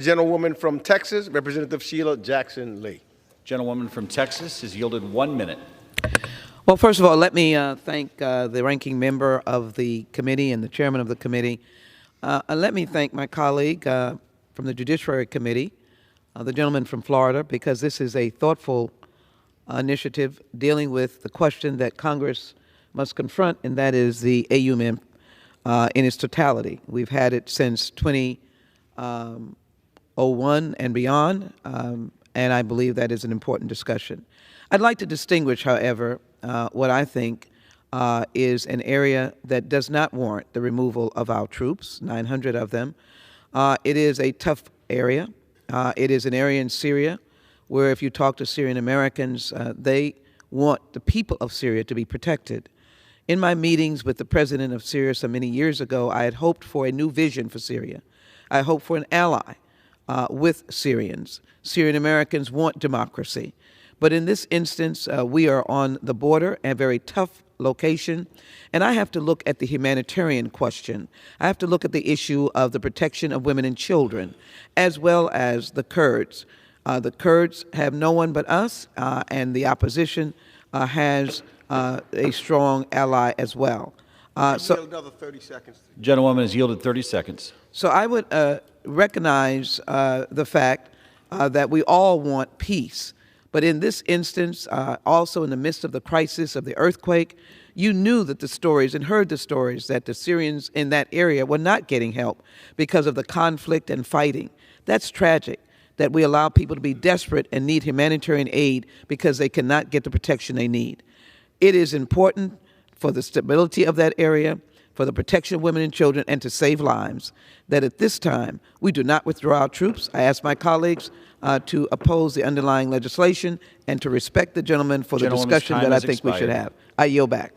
Gentlewoman from Texas, Representative Sheila Jackson Lee. Gentlewoman from Texas is yielded 1 minute. Well, first of all, let me thank the ranking member of the committee and the chairman of the committee. And let me thank my colleague from the Judiciary Committee, the gentleman from Florida, because this is a thoughtful initiative dealing with the question that Congress must confront, and that is the AUM in its totality. We've had it since 2001 and beyond, and I believe that is an important discussion. I'd like to distinguish, however, what I think is an area that does not warrant the removal of our troops, 900 of them. It is a tough area. It is an area in Syria where if you talk to Syrian Americans, they want the people of Syria to be protected. In my meetings with the president of Syria so many years ago, I had hoped for a new vision for Syria. I hoped for an ally with Syrians. Syrian Americans want democracy. But in this instance, we are on the border, a very tough location, and I have to look at the humanitarian question. I have to look at the issue of the protection of women and children, as well as the Kurds. The Kurds have no one but us, and the opposition has a strong ally as well. So another 30 seconds. Gentlewoman is yielded 30 seconds. So I would recognize the fact that we all want peace. But in this instance, also in the midst of the crisis of the earthquake, you knew that the stories and heard the stories that the Syrians in that area were not getting help because of the conflict and fighting. That's tragic that we allow people to be desperate and need humanitarian aid because they cannot get the protection they need. It is important for the stability of that area, for the protection of women and children, and to save lives, that at this time we do not withdraw our troops. I ask my colleagues to oppose the underlying legislation and to respect the gentleman for the discussion that I think we should have. I yield back.